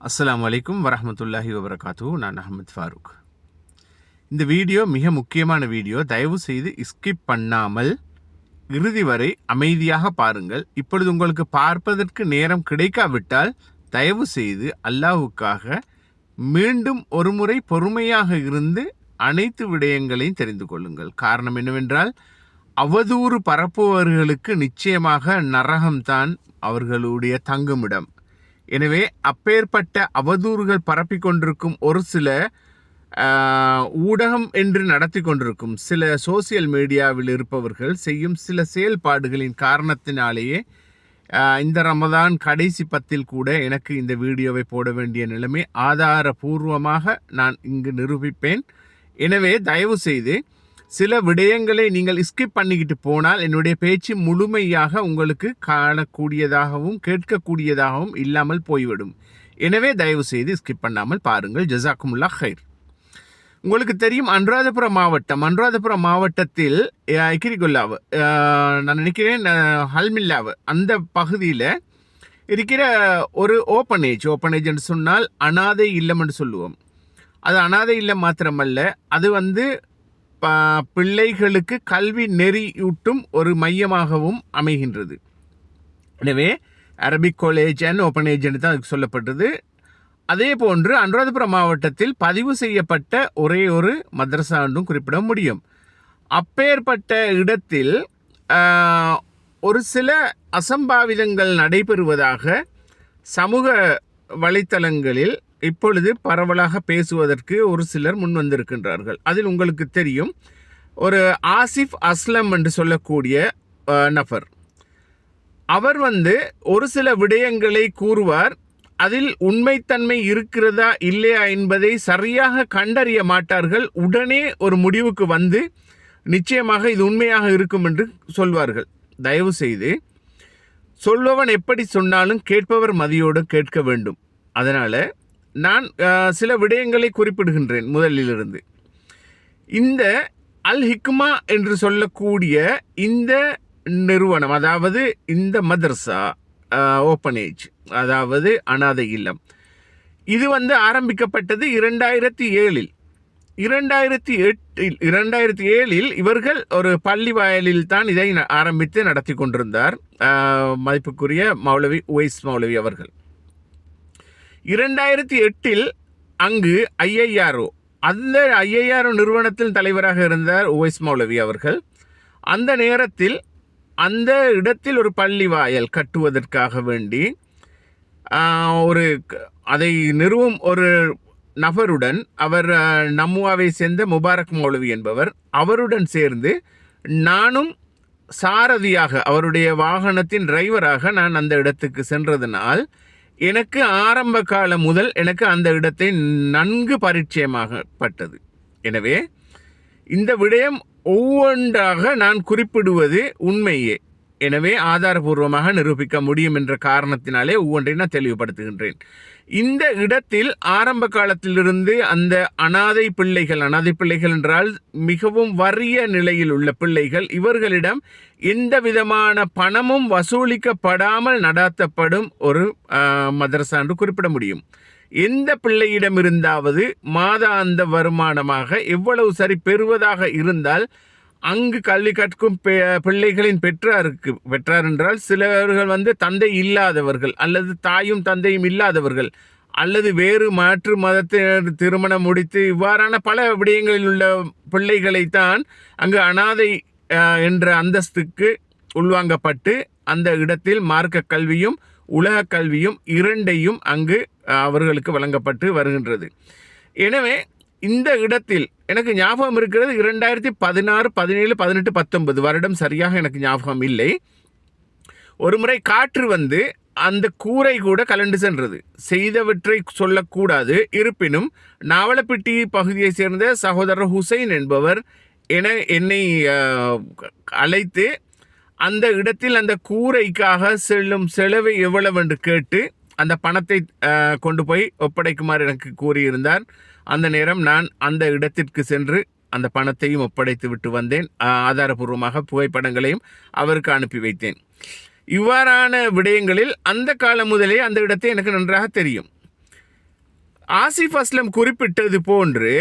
அஸ்ஸலாமு அலைக்கும் வரஹ்மத்துல்லாஹி வபரகாத்துஹு. நான் அஹமத் ஃபாரூக். இந்த வீடியோ மிக முக்கியமான வீடியோ. தயவு செய்து ஸ்கிப் பண்ணாமல் இறுதி வரை அமைதியாக பாருங்கள். இப்பொழுது உங்களுக்கு பார்ப்பதற்கு நேரம் கிடைக்காவிட்டால் தயவு செய்து அல்லாஹ்வுக்காக மீண்டும் ஒருமுறை பொறுமையாக இருந்து அனைத்து விடயங்களையும் தெரிந்து கொள்ளுங்கள். காரணம் என்னவென்றால், அவதூறு பரப்புபவர்களுக்கு நிச்சயமாக நரகம்தான் அவர்களுடைய தங்குமிடம். எனவே அப்பேற்பட்ட அவதூறுகள் பரப்பிக் கொண்டிருக்கும் ஒரு சில ஊடகம் என்று நடத்தி கொண்டிருக்கும் சில சோசியல் மீடியாவில் இருப்பவர்கள் செய்யும் சில செயல்பாடுகளின் காரணத்தினாலேயே இந்த ரமதான் கடைசி 10 கூட எனக்கு இந்த வீடியோவை போட வேண்டிய நிலைமை ஆதாரபூர்வமாக நான் இங்கு நிரூபிப்பேன். எனவே தயவு செய்து சில விடயங்களை நீங்கள் ஸ்கிப் பண்ணிக்கிட்டு போனால் என்னுடைய பேச்சு முழுமையாக உங்களுக்கு காணக்கூடியதாகவும் கேட்கக்கூடியதாகவும் இல்லாமல் போய்விடும். எனவே தயவு செய்து ஸ்கிப் பண்ணாமல் பாருங்கள். ஜஸாக்குமுல்லாஹ் ஹைர். உங்களுக்கு தெரியும், அனுராதபுரம் மாவட்டத்தில் இக்கிரிகுல்லாவு, நான் நினைக்கிறேன் ஹல்மில்லாவு, அந்த பகுதியில் இருக்கிற ஒரு ஓப்பனேஜ் என்று சொன்னால் அனாதை இல்லம் என்று சொல்லுவோம். அது அனாதை இல்லம் மாத்திரமல்ல, அது பிள்ளைகளுக்கு கல்வி நெறியூட்டும் ஒரு மையமாகவும் அமைகின்றது. எனவே அரபிக் காலேஜ் அண்ட் ஓப்பனேஜ் என்று தான் அதுக்கு சொல்லப்பட்டது. அதே போன்று அனுராதபுரம் மாவட்டத்தில் பதிவு செய்யப்பட்ட ஒரே ஒரு மதரசா என்றும் குறிப்பிட முடியும். அப்பேற்பட்ட இடத்தில் ஒரு சில அசம்பாவிதங்கள் நடைபெறுவதாக சமூக வலைத்தளங்களில் இப்பொழுது பரவலாக பேசுவதற்கு ஒரு சிலர் முன் வந்திருக்கின்றார்கள். அதில் உங்களுக்கு தெரியும், ஒரு ஆசிஃப் அஸ்லம் என்று சொல்லக்கூடிய நபர், அவர் ஒரு சில விடயங்களை கூறுவார். அதில் உண்மைத்தன்மை இருக்கிறதா இல்லையா என்பதை சரியாக கண்டறிய மாட்டார்கள். உடனே ஒரு முடிவுக்கு வந்து நிச்சயமாக இது உண்மையாக இருக்கும் என்று சொல்வார்கள். தயவு செய்து சொல்பவன் எப்படி சொன்னாலும் கேட்பவர் மதியோடு கேட்க வேண்டும். அதனால் நான் சில விடயங்களை குறிப்பிடுகின்றேன். முதலிலிருந்து இந்த அல் ஹிக்மா என்று சொல்லக்கூடிய இந்த நிறுவனம், அதாவது இந்த மதர்சா ஓப்பனேஜ், அதாவது அனாதை இல்லம், இது ஆரம்பிக்கப்பட்டது 2007. 2007 இவர்கள் ஒரு பள்ளி வாயலில் தான் இதை ஆரம்பித்து நடத்தி கொண்டிருந்தார் மதிப்புக்குரிய மௌலவி உவைஸ் மௌலவி அவர்கள். 2008 அங்கு IIRO, அந்த IIRO நிறுவனத்தில் தலைவராக இருந்தார் உவைஸ் மௌலவி அவர்கள். அந்த நேரத்தில் அந்த இடத்தில் ஒரு பள்ளி வாயல் கட்டுவதற்காக வேண்டி அதை நிறுவும் ஒரு நபருடன், அவர் நம்முவாவை சேர்ந்த முபாரக் மௌலவி என்பவர், அவருடன் சேர்ந்து நானும் சாரதியாக, அவருடைய வாகனத்தின் டிரைவராக நான் அந்த இடத்துக்கு சென்றதனால் எனக்கு ஆரம்ப காலம் முதல் எனக்கு அந்த இடத்தை நன்கு பரிச்சயமாகப்பட்டது. எனவே இந்த விடயம் ஒவ்வொன்றாக நான் குறிப்பிடுவது உண்மையே. எனவே ஆதாரபூர்வமாக நிரூபிக்க முடியும் என்ற காரணத்தினாலே ஒவ்வொன்றை நான் தெளிவுபடுத்துகின்றேன். இந்த இடத்தில் ஆரம்ப காலத்திலிருந்து அந்த அனாதை பிள்ளைகள் என்றால் மிகவும் வறிய நிலையில் உள்ள பிள்ளைகள், இவர்களிடம் எந்த விதமான பணமும் வசூலிக்கப்படாமல் நடாத்தப்படும் ஒரு மதரசா என்று குறிப்பிட முடியும். எந்த பிள்ளையிடம் இருந்தாவது மாதாந்த வருமானமாக எவ்வளவு சரி பெறுவதாக இருந்தால் அங்கு கல்வி கற்கும் பிள்ளைகளின் பெற்றார் என்றால் சிலர்கள் தந்தை இல்லாதவர்கள், அல்லது தாயும் தந்தையும் இல்லாதவர்கள், அல்லது வேறு மாற்று மதத்தினர் திருமணம் முடித்து இவ்வாறான பல விடயங்களில் உள்ள பிள்ளைகளைத்தான் அங்கு அனாதை என்ற அந்தஸ்துக்கு உள்வாங்கப்பட்டு அந்த இடத்தில் மார்க்க கல்வியும் உலக கல்வியும் இரண்டையும் அங்கு அவர்களுக்கு வழங்கப்பட்டு வருகின்றது. எனவே இந்த இடத்தில் எனக்கு ஞாபகம் இருக்கிறது 2016, 17, 18, 19 வருடம் சரியாக எனக்கு ஞாபகம் இல்லை. ஒரு முறை காற்று அந்த கூரை கூட கலண்டு சென்றது. செய்தவற்றை சொல்லக்கூடாது. இருப்பினும் நாவலப்பிட்டி பகுதியை சேர்ந்த சகோதரர் ஹுசைன் என்பவர் என்னை அழைத்து அந்த இடத்தில் அந்த கூரைக்காக செல்லும் செலவை எவ்வளவு என்று கேட்டு அந்த பணத்தை கொண்டு போய் ஒப்படைக்குமாறு எனக்கு கூறியிருந்தார். அந்த நேரம் நான் அந்த இடத்திற்கு சென்று அந்த பணத்தையும் ஒப்படைத்து விட்டு வந்தேன். ஆதாரபூர்வமாக புகைப்படங்களையும் அவருக்கு அனுப்பி வைத்தேன். இவ்வாறான விடயங்களில் அந்த காலம் முதலே அந்த இடத்தை எனக்கு நன்றாக தெரியும். ஆசிஃப் அஸ்லம் குறிப்பிட்டது போன்று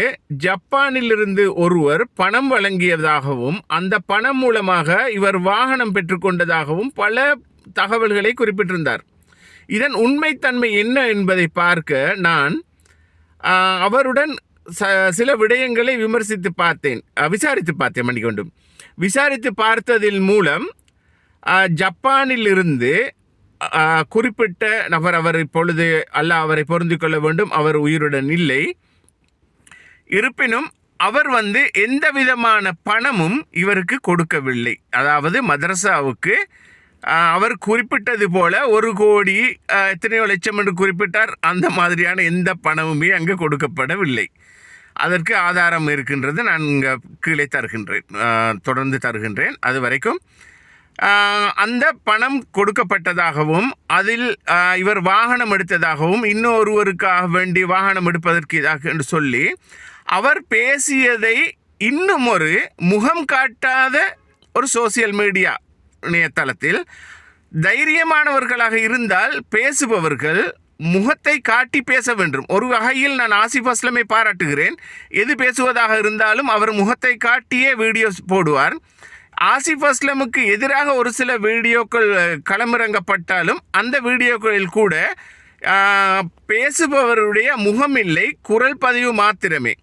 ஜப்பானிலிருந்து ஒருவர் பணம் வழங்கியதாகவும் அந்த பணம் மூலமாக இவர் வாகனம் பெற்றுக்கொண்டதாகவும் பல தகவல்களை குறிப்பிட்டிருந்தார். இதன் உண்மைத்தன்மை என்ன என்பதை பார்க்க நான் அவருடன் சில விடயங்களை விசாரித்து பார்த்தேன் மன்னிக்கொண்டும். விசாரித்து பார்த்ததில் மூலம் ஜப்பானிலிருந்து குறிப்பிட்ட நபர், அவர் இப்பொழுது அல்லாஹ் அவரை பொருந்தி கொள்ள வேண்டும், அவர் உயிருடன் இல்லை. இருப்பினும் அவர் எந்த விதமான பணமும் இவருக்கு கொடுக்கவில்லை. அதாவது மதரசாவுக்கு அவர் குறிப்பிட்டது போல 1 கோடி எத்தனையோ லட்சம் என்று குறிப்பிட்டார். அந்த மாதிரியான எந்த பணமுமே அங்கு கொடுக்கப்படவில்லை. அதற்கு ஆதாரம் இருக்கின்றது. நான் இங்கே கீழே தொடர்ந்து தருகின்றேன். அது வரைக்கும் அந்த பணம் கொடுக்கப்பட்டதாகவும் அதில் இவர் வாகனம் எடுத்ததாகவும் இன்னொருவருக்காக வேண்டி வாகனம் எடுப்பதற்கு இதாக என்று சொல்லி அவர் பேசியதை இன்னும் ஒரு முகம் காட்டாத ஒரு சோசியல் மீடியா இணையதளத்தில் தைரியமானவர்களாக இருந்தால் பேசுபவர்கள் முகத்தை காட்டி பேச வேண்டும். ஒரு வகையில் நான் ஆசிஃப் அஸ்லமை பாராட்டுகிறேன். எது பேசுவதாக இருந்தாலும் அவர் முகத்தை காட்டியே வீடியோஸ் போடுவார். ஆசிஃப் அஸ்லமுக்கு எதிராக ஒரு சில வீடியோக்கள் களமிறங்கப்பட்டாலும் அந்த வீடியோக்களில் கூட பேசுபவருடைய முகமில்லை, குரல் பதிவு மாத்திரமே.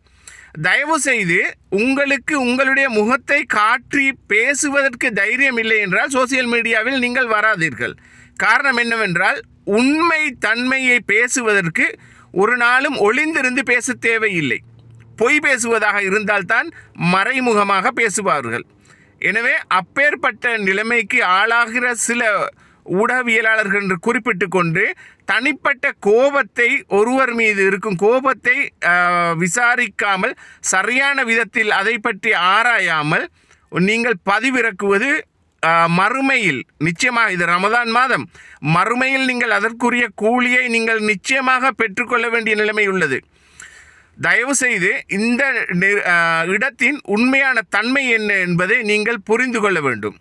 தயவு செய்து உங்களுக்கு உங்களுடைய முகத்தை காட்டி பேசுவதற்கு தைரியம் இல்லை என்றால் சோசியல் மீடியாவில் நீங்கள் வராதீர்கள். காரணம் என்னவென்றால் உண்மை தன்மையை பேசுவதற்கு ஒரு நாளும் ஒளிந்திருந்து பேச தேவையில்லை. பொய் பேசுவதாக இருந்தால்தான் மறைமுகமாக பேசுவார்கள். எனவே அப்பேற்பட்ட நிலைமைக்கு ஆளாகிற சில ஊடகவியலாளர்கள் என்று குறிப்பிட்டு கொண்டு தனிப்பட்ட கோபத்தை, ஒருவர் மீது இருக்கும் கோபத்தை விசாரிக்காமல் சரியான விதத்தில் அதை பற்றி ஆராயாமல் நீங்கள் பதிவிறக்குவது மறுமையில் நிச்சயமாக, இது ரமதான் மாதம், மறுமையில் நீங்கள் அதற்குரிய கூலியை நீங்கள் நிச்சயமாக பெற்றுக்கொள்ள வேண்டிய நிலைமை உள்ளது. தயவு செய்து இந்த இடத்தின் உண்மையான தன்மை என்ன என்பதை நீங்கள் புரிந்து கொள்ள வேண்டும்.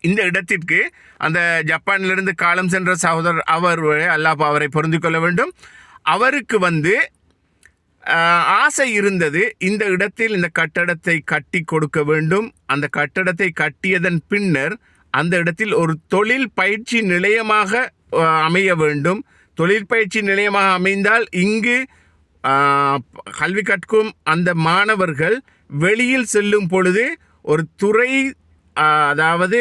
இந்த இடத்திற்கு அந்த ஜப்பானிலிருந்து காலம் சென்ற சகோதரர் அல்லாஹ் அவரை பொருந்தி கொள்ள வேண்டும். அவருக்கு ஆசை இருந்தது, இந்த இடத்தில் இந்த கட்டடத்தை கட்டி கொடுக்க வேண்டும். அந்த கட்டடத்தை கட்டியதன் பின்னர் அந்த இடத்தில் ஒரு தொழில் பயிற்சி நிலையமாக அமைய வேண்டும். தொழில் பயிற்சி நிலையமாக அமைந்தால் இங்கு கல்வி கற்கும் அந்த மாணவர்கள் வெளியில் செல்லும் பொழுது ஒரு துறை, அதாவது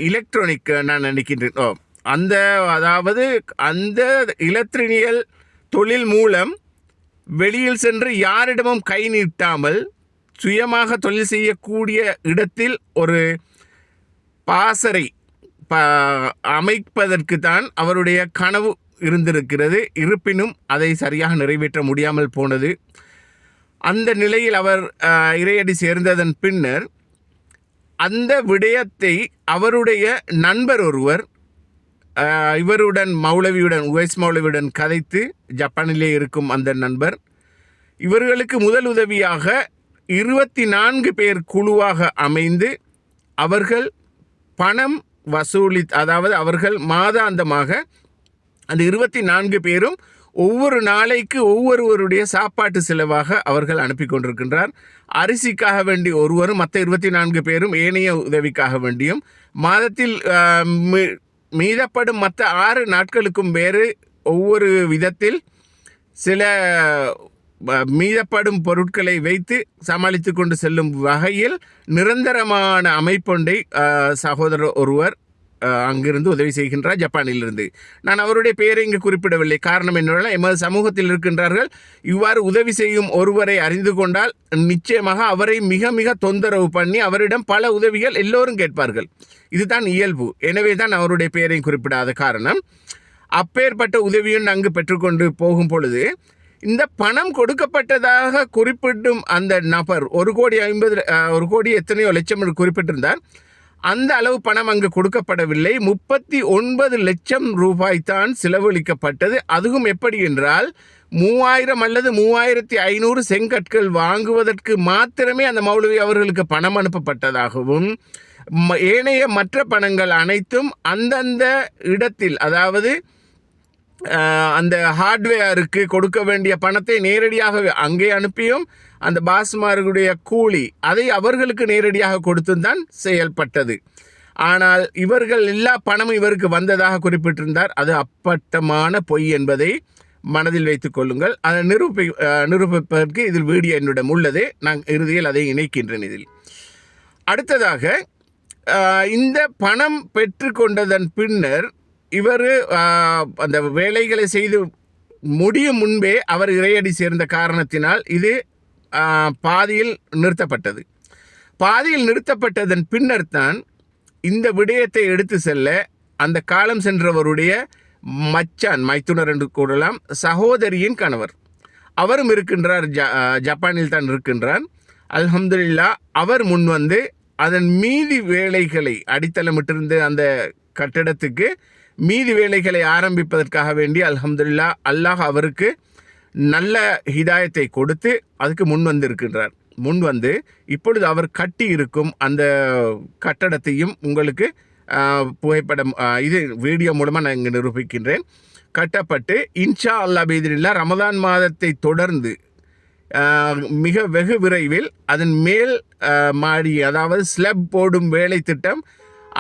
எலக்ட்ரானிக், நான் நினைக்கின்றேன் அந்த எலக்ட்ரினியல் தொழில் மூலம் வெளியில் சென்று யாரிடமும் கை நீட்டாமல் சுயமாக தொழில் செய்யக்கூடிய இடத்தில் ஒரு பாசறை அமைப்பதற்கு தான் அவருடைய கனவு இருந்திருக்கிறது. இருப்பினும் அதை சரியாக நிறைவேற்ற முடியாமல் போனது. அந்த நிலையில் அவர் இறையடி சேர்ந்ததன் பின்னர் அந்த விடயத்தை அவருடைய நண்பர் ஒருவர் இவருடன் உவைஸ் மௌலவியுடன் கதைத்து, ஜப்பானிலே இருக்கும் அந்த நண்பர் இவர்களுக்கு முதல் உதவியாக 24 பேர் குழுவாக அமைந்து அவர்கள் பணம் அதாவது அவர்கள் மாதாந்தமாக அந்த 24 பேரும் ஒவ்வொரு நாளைக்கு ஒவ்வொருவருடைய சாப்பாட்டு செலவாக அவர்கள் அனுப்பி கொண்டிருக்கின்றார். அரிசிக்காக வேண்டி ஒருவரும், மற்ற 24 பேரும் ஏனைய உதவிக்காக வேண்டியும், மாதத்தில் மீதப்படும் மற்ற 6 நாட்களுக்கும் வேறு ஒவ்வொரு விதத்தில் சில மீதப்படும் பொருட்களை வைத்து சமாளித்து கொண்டு செல்லும் வகையில் நிரந்தரமான அமைப்பொன்றை சகோதரர் ஒருவர் அங்கிருந்து உதவி செய்கின்றார், ஜப்பானிலிருந்து. நான் அவருடைய பெயரை இங்கு குறிப்பிடவில்லை. காரணம் என்னவென்றால் எமது சமூகத்தில் இருக்கின்றார்கள். இவ்வாறு உதவி செய்யும் ஒருவரை அறிந்து கொண்டால் நிச்சயமாக அவரை மிக மிக தொந்தரவு பண்ணி அவரிடம் பல உதவிகள் எல்லோரும் கேட்பார்கள். இதுதான் இயல்பு. எனவே தான் அவருடைய பெயரை குறிப்பிடாத காரணம். அப்பேற்பட்ட உதவியும் அங்கு பெற்றுக்கொண்டு போகும் பொழுது இந்த பணம் கொடுக்கப்பட்டதாக குறிப்பிடும் அந்த நபர் 1 கோடி எத்தனையோ லட்சம் என்று குறிப்பிட்டிருந்தார். அந்த அளவு பணம் அங்கு கொடுக்கப்படவில்லை. 39 லட்சம் ரூபாய் தான் செலவழிக்கப்பட்டது. அதுவும் எப்படி என்றால் 3000 அல்லது 3500 செங்கற்கள் வாங்குவதற்கு மாத்திரமே அந்த மௌலவி அவர்களுக்கு பணம் அனுப்பப்பட்டதாகவும், ஏனைய மற்ற பணங்கள் அனைத்தும் அந்தந்த இடத்தில், அதாவது அந்த ஹார்ட்வேருக்கு கொடுக்க வேண்டிய பணத்தை நேரடியாக அங்கே அனுப்பியும் அந்த பாஸ்மார்களுடைய கூலி அதை அவர்களுக்கு நேரடியாக கொடுத்தும் தான் செயல்பட்டது. ஆனால் இவர்கள் எல்லா பணமும் இவருக்கு வந்ததாக குறிப்பிட்டிருந்தார். அது அப்பட்டமான பொய் என்பதை மனதில் வைத்துக் கொள்ளுங்கள். அதை நிரூபிப்பதற்கு இதில் வீடியோ என்னிடம் உள்ளது. நான் இறுதியில் அதை இணைக்கின்றேன். இதில் அடுத்ததாக இந்த பணம் பெற்றுக்கொண்டதன் பின்னர் இவர் அந்த வேலைகளை செய்து முடியும் முன்பே அவர் இறையடி சேர்ந்த காரணத்தினால் இது பாதியில் நிறுத்தப்பட்டது. பாதியில் நிறுத்தப்பட்டதன் பின்னர் தான் இந்த விடயத்தை எடுத்து செல்ல அந்த காலம் சென்றவருடைய மச்சான், மைத்துனர் என்று கூறலாம், சகோதரியின் கணவர், அவரும் இருக்கின்றார், ஜப்பானில் தான் இருக்கின்றார். அல்ஹம்துலில்லாஹ் அவர் முன் வந்து அதன் மீதி வேலைகளை அடித்தளமிட்டிருந்த அந்த கட்டிடத்துக்கு மீதி வேலைகளை ஆரம்பிப்பதற்காக வேண்டி அல்ஹம்துலில்லாஹ் அல்லாஹ் அவருக்கு நல்ல ஹிதாயத்தை கொடுத்து அதுக்கு முன் வந்து இருக்கின்றார். முன் வந்து இப்பொழுது அவர் கட்டி இருக்கும் அந்த கட்டடத்தையும் உங்களுக்கு புகைப்படம் இது வீடியோ மூலமாக நான் இங்கே நிரூபிக்கின்றேன். கட்டப்பட்டு இன்ஷா அல்லாஹ் பிஇத்னில்லாஹ் ரமதான் மாதத்தை தொடர்ந்து மிக வெகு விரைவில் அதன் மேல் மாடி, அதாவது ஸ்லப் போடும் வேலை திட்டம்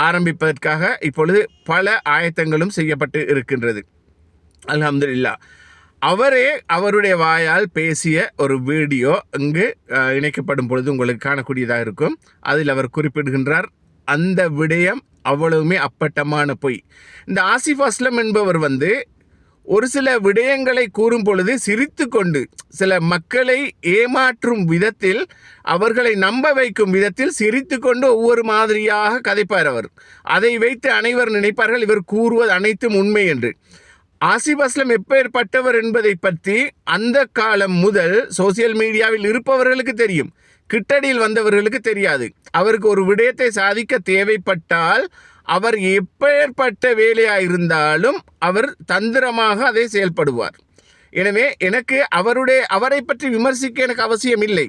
ஆரம்பிப்பதற்காக இப்பொழுது பல ஆயத்தங்களும் செய்யப்பட்டு இருக்கின்றது. அல்ஹம்துலில்லாஹ் அவரே அவருடைய வாயால் பேசிய ஒரு வீடியோ இங்கு இணைக்கப்படும் பொழுது உங்களுக்கு காணக்கூடியதாக இருக்கும். அதில் அவர் குறிப்பிடுகின்றார், அந்த விடயம் அவ்வளவுமே அப்பட்டமான பொய். இந்த ஆசிஃப் அஸ்லம் என்பவர் வந்து ஒரு சில விடயங்களை கூறும் பொழுது சிரித்து கொண்டு சில மக்களை ஏமாற்றும் விதத்தில், அவர்களை நம்ப வைக்கும் விதத்தில் சிரித்து கொண்டு ஒவ்வொரு மாதிரியாக கதைப்பார் அவர். அதை வைத்து அனைவர் நினைப்பார்கள் இவர் கூறுவது அனைத்தும் உண்மை என்று. ஆசிஃப் அஸ்லம் எப்பேற்பட்டவர் என்பதை பற்றி அந்த காலம் முதல் சோசியல் மீடியாவில் இருப்பவர்களுக்கு தெரியும், கிட்டடியில் வந்தவர்களுக்கு தெரியாது. அவருக்கு ஒரு விடயத்தை சாதிக்க தேவைப்பட்டால் அவர் எப்பேற்பட்ட வேலையாக இருந்தாலும் அவர் தந்திரமாக அதை செயல்படுவார். எனவே எனக்கு அவரை பற்றி விமர்சிக்க எனக்கு அவசியம் இல்லை.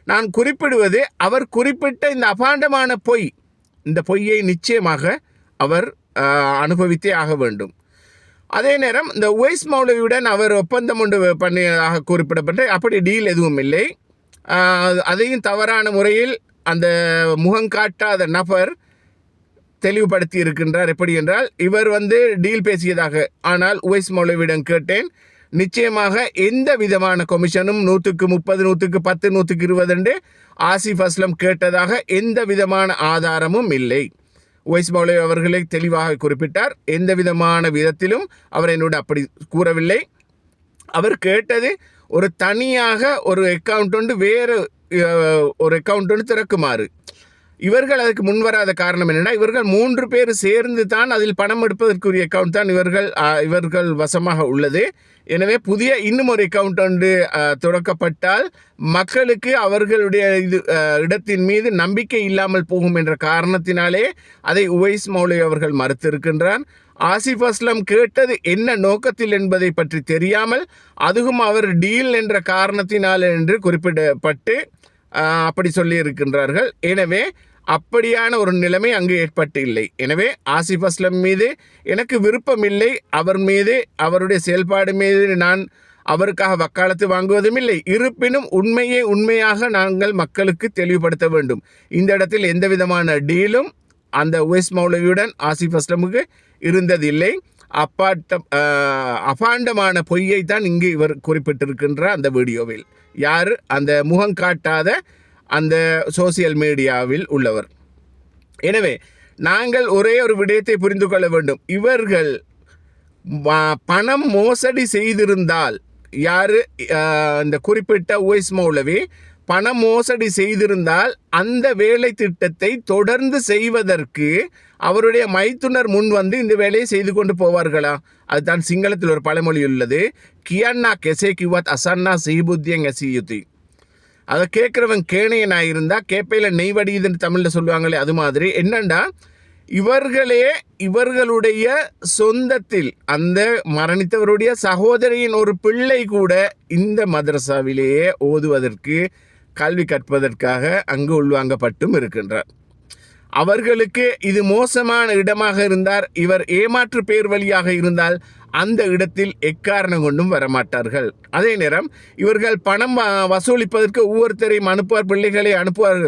நான் குறிப்பிடுவது அவர் குறிப்பிட்ட இந்த அபாண்டமான பொய், இந்த பொய்யை நிச்சயமாக அவர் அனுபவித்தே ஆக வேண்டும். அதே நேரம் இந்த உவைஸ் மௌலவியுடன் அவர் ஒப்பந்தம் ஒன்று பண்ணியதாக குறிப்பிடப்பட்டு அப்படி டீல் எதுவும் இல்லை. அதையும் தவறான முறையில் அந்த முகங்காட்டாத நபர் தெளிவுபடுத்தி இருக்கின்றார். எப்படி என்றால் இவர் வந்து டீல் பேசியதாக. ஆனால் உவைஸ் மௌலவியிடம் கேட்டேன், நிச்சயமாக எந்த விதமான கமிஷனும் 100க்கு 30, 100க்கு 10, 100க்கு 20 என்று ஆசிஃப் அஸ்லம் கேட்டதாக எந்த விதமான ஆதாரமும் இல்லை. உவைஸ் மௌலவி அவர்களை தெளிவாக குறிப்பிட்டார், எந்த விதமான விதத்திலும் அவர் என்னோடு அப்படி கூறவில்லை. அவர் கேட்டது ஒரு தனியாக ஒரு அக்கௌண்ட் ஒன்று வேறு ஒரு அக்கௌண்ட் ஒன்று திறக்குமாறு. இவர்கள் அதுக்கு முன்வராத காரணம் என்னென்னா, இவர்கள் 3 பேர் சேர்ந்து தான் அதில் பணம் எடுப்பதற்குரிய அக்கௌண்ட் தான் இவர்கள் வசமாக உள்ளது. எனவே புதிய இன்னும் ஒரு அக்கௌண்ட் ஒன்று துறக்கப்பட்டால் மக்களுக்கு அவர்களுடைய இடத்தின் மீது நம்பிக்கை இல்லாமல் போகும் என்ற காரணத்தினாலே அதை உவைஸ் மௌலவி அவர்கள் மறுத்திருக்கின்றார். ஆசிஃப் அஸ்லம் கேட்டது என்ன நோக்கத்தில் என்பதை பற்றி தெரியாமல், அதுவும் அவர் டீல் என்ற காரணத்தினால் என்று குறிப்பிடப்பட்டு அப்படி சொல்லி இருக்கின்றார்கள். எனவே அப்படியான ஒரு நிலைமை அங்கு ஏற்பட்டு இல்லை. எனவே ஆசிஃப் அஸ்லம் மீது எனக்கு விருப்பம் இல்லை, அவர் மீது அவருடைய செயல்பாடு மீது நான் அவருக்காக வக்காலத்து வாங்குவதும் இல்லை. இருப்பினும் உண்மையை உண்மையாக நாங்கள் மக்களுக்கு தெளிவுபடுத்த வேண்டும். இந்த இடத்தில் எந்த விதமான டீலும் அந்த உவைஸ் மௌலவியுடன் ஆசிஃப் அஸ்லமுக்கு இருந்ததில்லை. அபாண்டமான பொய்யை தான் இங்கு இவர் குறிப்பிட்டிருக்கின்ற அந்த வீடியோவில். யார் அந்த முகம் காட்டாத அந்த சோசியல் மீடியாவில் உள்ளவர். எனவே நாங்கள் ஒரே ஒரு விடயத்தை புரிந்து கொள்ள வேண்டும். இவர்கள் பணம் மோசடி செய்திருந்தால், யார் இந்த குறிப்பிட்ட உவைஸ் மௌலவி பணம் மோசடி செய்திருந்தால் அந்த வேலை திட்டத்தை தொடர்ந்து செய்வதற்கு அவருடைய மைத்துனர் முன் வந்து இந்த வேலையை செய்து கொண்டு போவார்களா? அதுதான் சிங்களத்தில் ஒரு பழமொழி உள்ளது, கியன்னா கெசே கிவத் அசன்னா சிஹிபுத்தியங் எசியுத்தி. அதை கேட்குறவன் கேணையனாக இருந்தால் கேப்பையில் நெய் வடியுதுன்னு தமிழில் சொல்லுவாங்களே, அது மாதிரி என்னண்டா இவர்களே இவர்களுடைய சொந்தத்தில் அந்த மரணித்தவருடைய சகோதரியின் ஒரு பிள்ளை கூட இந்த மதரசாவிலேயே ஓதுவதற்கு கல்வி கற்பதற்காக அங்கு உள்வாங்கப்பட்டும் இருக்கின்றார். அவர்களுக்கு இது மோசமான இடமாக இருந்தார், இவர் ஏமாற்று பேர் வழியாக இருந்தால் அந்த இடத்தில் எக்காரணம் கொண்டும் வரமாட்டார்கள். அதே நேரம் இவர்கள் பணம் வசூலிப்பதற்கு ஒவ்வொருத்தரையும் அனுப்புவார், பிள்ளைகளை அனுப்புவார்.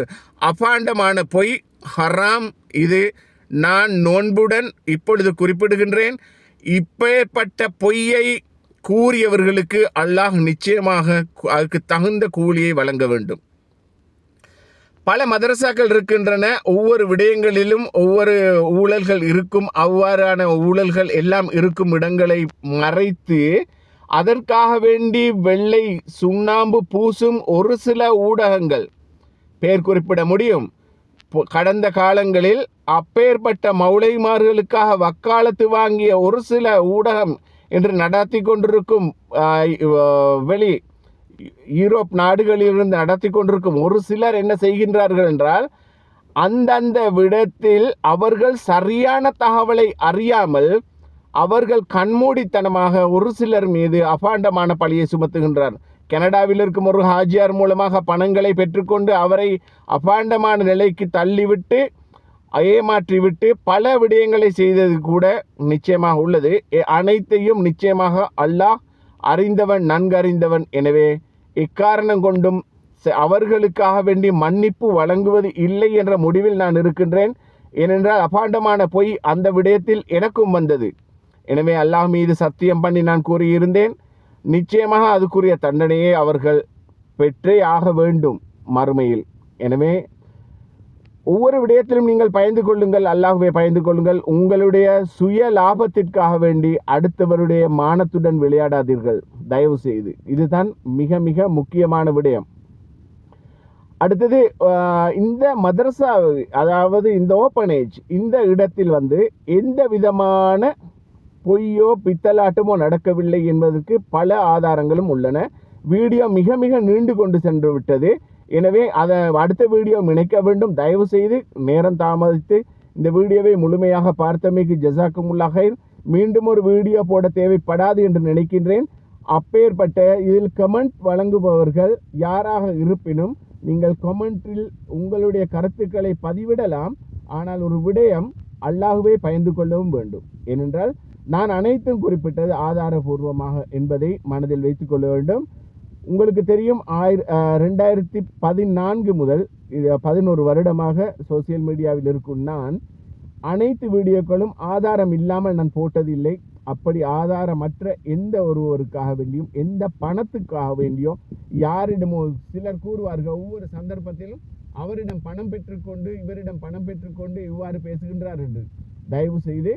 அபாண்டமான பொய், ஹராம். இது நான் நோன்புடன் இப்பொழுது குறிப்பிடுகின்றேன். இப்பேற்பட்ட பொய்யை கூறியவர்களுக்கு அல்லாஹ் நிச்சயமாக அதுக்கு தகுந்த கூலியை வழங்க வேண்டும். பல மதரசாக்கள் இருக்கின்றன. ஒவ்வொரு விடயங்களிலும் ஒவ்வொரு ஊழல்கள் இருக்கும். அவ்வாறான ஊழல்கள் எல்லாம் இருக்கும் இடங்களை மறைத்து அதற்காக வேண்டி வெள்ளை சுண்ணாம்பு பூசும் ஒரு சில ஊடகங்கள், பெயர் குறிப்பிட முடியும். கடந்த காலங்களில் அப்பேற்பட்ட மௌலைமார்களுக்காக வக்காலத்து வாங்கிய ஒரு சில ஊடகம் என்று நடத்தி கொண்டிருக்கும் வெளி யூரோப் நாடுகளிலிருந்து நடத்தி கொண்டிருக்கும் ஒரு சிலர் என்ன செய்கின்றார்கள் என்றால், அந்தந்த விடத்தில் அவர்கள் சரியான தகவலை அறியாமல் அவர்கள் கண்மூடித்தனமாக ஒரு சிலர் மீது அபாண்டமான பழியை சுமத்துகின்றார். கனடாவில் இருக்கும் ஒரு ஹாஜியார் மூலமாக பணங்களை பெற்றுக்கொண்டு அவரை அபாண்டமான நிலைக்கு தள்ளிவிட்டு ஏமாற்றிவிட்டு பல விடயங்களை செய்தது கூட நிச்சயமாக உள்ளது. அனைத்தையும் நிச்சயமாக அல்லாஹ் அறிந்தவன், நன்கறிந்தவன். எனவே இக்காரணம் கொண்டும் அவர்களுக்காக வேண்டி மன்னிப்பு வழங்குவது இல்லை என்ற முடிவில் நான் இருக்கின்றேன். ஏனென்றால் அபாண்டமான பொய் அந்த விடயத்தில் எனக்கும் வந்தது. எனவே அல்லாஹ் மீது சத்தியம் பண்ணி நான் கூறியிருந்தேன், நிச்சயமாக அதுக்குரிய தண்டனையை அவர்கள் பெற்றே ஆக வேண்டும் மறுமையில். எனவே ஒவ்வொரு விடயத்திலும் நீங்கள் பயந்து கொள்ளுங்கள், அல்லாஹ்வை பயந்து கொள்ளுங்கள். உங்களுடைய சுய லாபத்திற்காக வேண்டி அடுத்தவருடைய மானத்துடன் விளையாடாதீர்கள் தயவு செய்து. இதுதான் மிக மிக முக்கியமான விடயம். அடுத்தது, இந்த மதரசா, அதாவது இந்த ஓப்பனேஜ், இந்த இடத்தில் எந்த விதமான பொய்யோ பித்தலாட்டமோ நடக்கவில்லை என்பதற்கு பல ஆதாரங்களும் உள்ளன. வீடியோ மிக மிக நீண்டு கொண்டு சென்று விட்டது. எனவே அதை அடுத்த வீடியோ இணைக்க வேண்டும். தயவு செய்து நேரம் தாமதித்து இந்த வீடியோவை முழுமையாக பார்த்தமைக்கு ஜஸாக்குமுல்லாஹ் ஹைர். மீண்டும் ஒரு வீடியோ போட தேவைப்படாது என்று நினைக்கின்றேன். அப்பேற்பட்ட இதில் கமெண்ட் வழங்குபவர்கள் யாராக இருப்பினும் நீங்கள் கமெண்டில் உங்களுடைய கருத்துக்களை பதிவிடலாம். ஆனால் ஒரு விடயம், அல்லாஹ்வை பயந்து கொள்ளவும் வேண்டும். ஏனென்றால் நான் அனைத்தும் குறிப்பிட்டது ஆதாரபூர்வமாக என்பதை மனதில் வைத்துக் கொள்ள வேண்டும். உங்களுக்கு தெரியும், 2014 முதல் 11 வருடமாக சோசியல் மீடியாவில் இருக்கும் நான் அனைத்து வீடியோக்களும் ஆதாரம் இல்லாமல் நான் போட்டதில்லை. அப்படி ஆதாரமற்ற எந்த ஒருவருக்காக வேண்டியும், எந்த பணத்துக்காக வேண்டியோ, யாரிடமோ சிலர் கூறுவார்கள் ஒவ்வொரு சந்தர்ப்பத்திலும் அவரிடம் பணம் பெற்றுக்கொண்டு இவரிடம் பணம் பெற்றுக்கொண்டு இவ்வாறு பேசுகின்றார் என்று. தயவு செய்து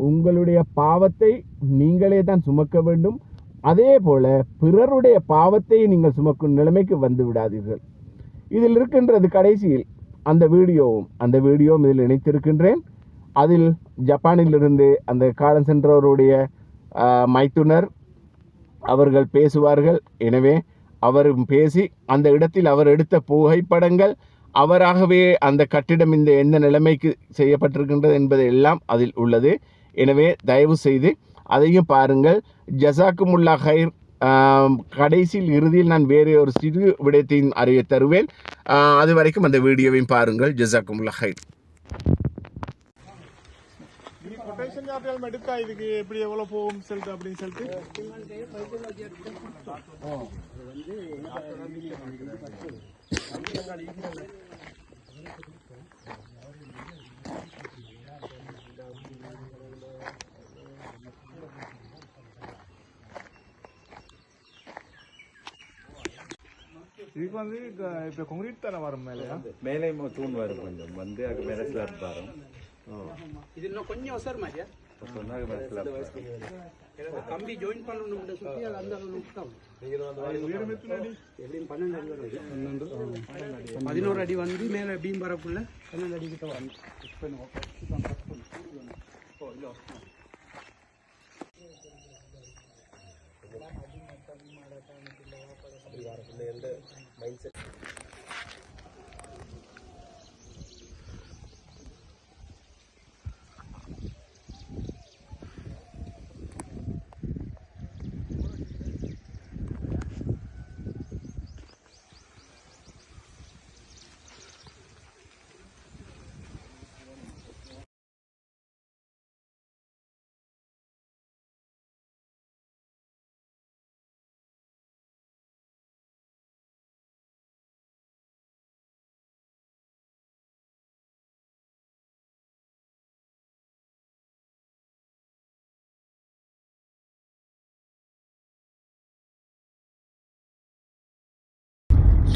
உங்களுடைய பாவத்தை நீங்களே தான் சுமக்க வேண்டும். அதே போல பிறருடைய பாவத்தை நீங்கள் சுமக்கும் நிலைமைக்கு வந்து விடாதீர்கள். இதில் இருக்கின்றது கடைசியில் அந்த வீடியோவும் இதில் இணைத்திருக்கின்றேன். அதில் ஜப்பானிலிருந்து அந்த காலம் சென்றவருடைய மைத்துனர் அவர்கள் பேசுவார்கள். எனவே அவர் பேசி அந்த இடத்தில் அவர் எடுத்த புகைப்படங்கள், அவராகவே அந்த கட்டிடம் எந்த நிலைமைக்கு செய்யப்பட்டிருக்கின்றது என்பது எல்லாம் அதில் உள்ளது. எனவே தயவு செய்து அதையும் பாருங்கள். ஜஸாக்குமுல்லாஹ் ஹைர். கடைசியில் இறுதியில் நான் வேறு ஒரு சிறு விடயத்தையும் அறிய தருவேன். அது வரைக்கும் அந்த வீடியோவையும் பாருங்கள். ஜஸாக்குமுல்லாஹ் ஹைர். எடுக்கா இதுக்கு எப்படி எவ்வளவு போகும் சொல்லிட்டு அப்படின்னு சொல்லிட்டு இதுக்கு இப்ப கான்கிரீட் தானே வரும் மேலே தூண் வரும் கொஞ்சம் அது மேலே ஸ்லாப் வரும். இது இன்னும் கொஞ்சம் அவசரம் மாதிரியா கம்பி ஜாயின் பண்ணணும் சுற்றி அது அந்த எப்படியும் 12 அடி வரும். 11 அடி வந்து மேலே பீம் வரக்குள்ள 12 அடி கிட்ட வரும். மைண்ட் செட்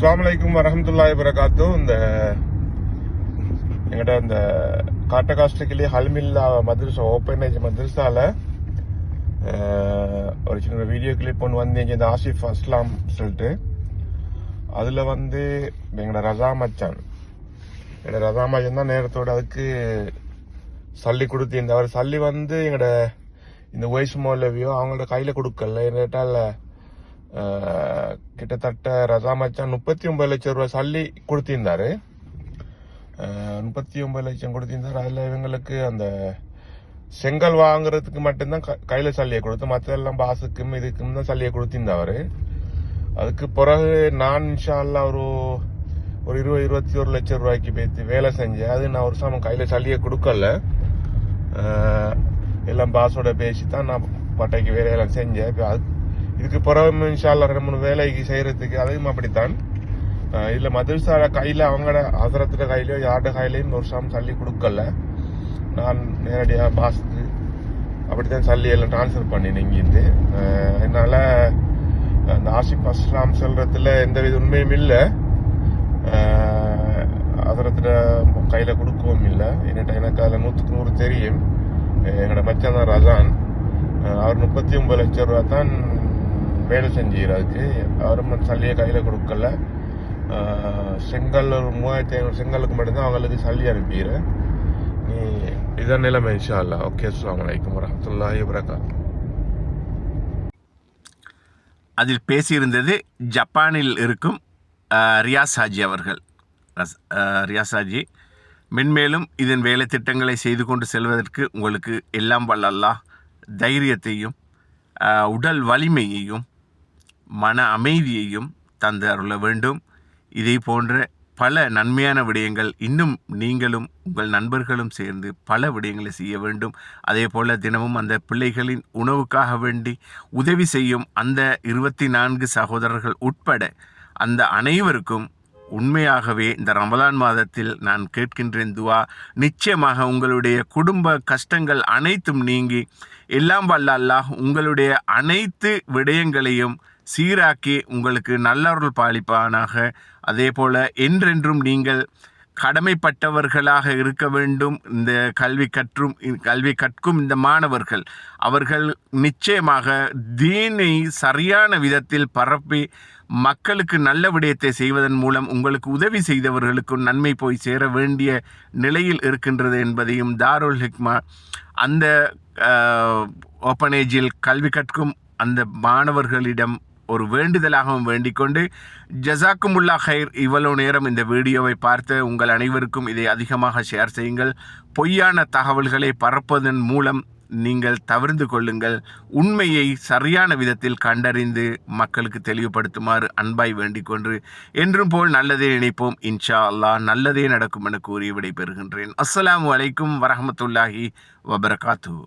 அஸ்ஸலாமு அலைக்கும் வரஹ்மத்துல்லாஹி வபரகாத்து. இந்த எங்கிட்ட இந்த காட்டகாஸ்டிக்கிலே ஹல்மில்லா மதரசா ஓப்பனேஜ் மதரசால ஒரு சின்ன வீடியோ கிளிப் ஒன்று வந்து இந்த ஆசிஃப் அஸ்லாம் சொல்லிட்டு அதில் வந்து எங்களோட ரஜா மச்சான் தான் நேரத்தோட அதுக்கு சல்லி கொடுத்து அவர் சல்லி வந்து எங்களோட இந்த வயசு மௌலவியோ அவங்களோட கையில் கொடுக்கல. கேட்டால் கிட்டத்தட்ட ரஜா மச்சான் 39 லட்சம் ரூபாய் சல்லி கொடுத்திருந்தாரு. 39 லட்சம் கொடுத்திருந்தாரு. அதில் இவங்களுக்கு அந்த செங்கல் வாங்குறதுக்கு மட்டும்தான் கையில் சல்லியை கொடுத்து, மற்றெல்லாம் பாசுக்கும் இதுக்கும் தான் சல்லியை கொடுத்திருந்தவர். அதுக்கு பிறகு நான் இன்ஷா அல்லாஹ் ஒரு 21 லட்சம் ரூபாய்க்கு பேத்து வேலை செஞ்சேன். அது நான் ஒரு சாமம் கையில் சல்லியை கொடுக்கல, எல்லாம் பாஸோட பேசி தான் நான் பட்டைக்கு வேலையெல்லாம் செஞ்சேன். இதுக்கு பிறகு இன்ஷா அல்லாஹ் 2-3 வேலைக்கு செய்யறதுக்கு அதுவும் அப்படித்தான். இதுல மதரசால கையில அவங்களோட ஆதரத்துல கையிலயோ யாரோட கையிலையும் ஒரு சாமம் சல்லி கொடுக்கல. நான் நேரடியாக பாஸுக்கு அப்படித்தான் சல்லி எல்லாம் டிரான்ஸ்ஃபர் பண்ணினேன் இங்கிருந்து. அதனால அந்த ஆசிஃப் அஸ்லாம் சொல்றதுல எந்தவித உண்மையும் இல்லை, அதரத்துல கையில கொடுக்கவும் இல்லை. எனக்கு அதில் 100க்கு 100 தெரியும். எங்களோட மச்சான் தான் ரஜான், அவர் 39 லட்சம் ரூபா தான் வேலை செஞ்சுக்கிறார். அதுக்கு அவரும் சல்லியை கையில கொடுக்கல. செங்கல் ஒரு 3500 செங்கலுக்கு மட்டும்தான் அவங்களுக்கு சல்லி அனுப்பிடுறேன். இதான் நிலைமை இன்ஷா அல்லாஹ். ஓகே, அஸ்ஸலாமு அலைக்கும் வரஹ்மத்துல்லாஹி வபரகாத்துஹு. அதில் பேசியிருந்தது ஜப்பானில் இருக்கும் ரியாஸ் ஹாஜி அவர்கள். ரியாஸ் ஹாஜி, மென்மேலும் இதன் வேலை திட்டங்களை செய்து கொண்டு செல்வதற்கு உங்களுக்கு எல்லாம் வல்ல அல்லாஹ் தைரியத்தையும் உடல் வலிமையையும் மன அமைதியையும் தந்து அருள வேண்டும். இதே போன்ற பல நன்மையான விடயங்கள் இன்னும் நீங்களும் உங்கள் நண்பர்களும் சேர்ந்து பல விடயங்களை செய்ய வேண்டும். அதே போல் தினமும் அந்த பிள்ளைகளின் உணவுக்காக வேண்டி உதவி செய்யும் அந்த 24 சகோதரர்கள் உட்பட அந்த அனைவருக்கும் உண்மையாகவே இந்த ரமலான் மாதத்தில் நான் கேட்கின்றேன் துவா. நிச்சயமாக உங்களுடைய குடும்ப கஷ்டங்கள் அனைத்தும் நீங்கி எல்லாம் வல்ல அல்லாஹ் உங்களுடைய அனைத்து விடயங்களையும் சீராக்கி உங்களுக்கு நல்லருள் பாலிப்பானாக. அதே போல் என்றென்றும் நீங்கள் கடமைப்பட்டவர்களாக இருக்க வேண்டும். இந்த கல்வி கற்கும் இந்த மாணவர்கள் அவர்கள் நிச்சயமாக தீனை சரியான விதத்தில் பரப்பி மக்களுக்கு நல்ல விடயத்தை செய்வதன் மூலம் உங்களுக்கு உதவி செய்தவர்களுக்கு நன்மை போய் சேர வேண்டிய நிலையில் இருக்கின்றது என்பதையும் தாருல் ஹிக்மா அந்த ஓப்பனேஜில் கல்வி கற்கும் அந்த மாணவர்களிடம் ஒரு வேண்டுதலாகவும் வேண்டிக்கொண்டு ஜஸாக்குமுல்லா ஹைர். இவ்வளவு நேரம் இந்த வீடியோவை பார்த்த உங்கள் அனைவருக்கும் இதை அதிகமாக ஷேர் செய்யுங்கள். பொய்யான தகவல்களை பரப்புவதன் மூலம் நீங்கள் தவிர்த்து கொள்ளுங்கள். உண்மையை சரியான விதத்தில் கண்டறிந்து மக்களுக்கு தெளிவுபடுத்துமாறு அன்பாய் வேண்டிக் கொண்டு என்றும் போல் நல்லதே நினைப்போம். இன்ஷா அல்லாஹ் நல்லதே நடக்கும் என கூறி விடைபெறுகின்றேன். அஸ்ஸலாமு அலைக்கும் வரஹ்மத்துல்லாஹி வபரகாத்துஹு.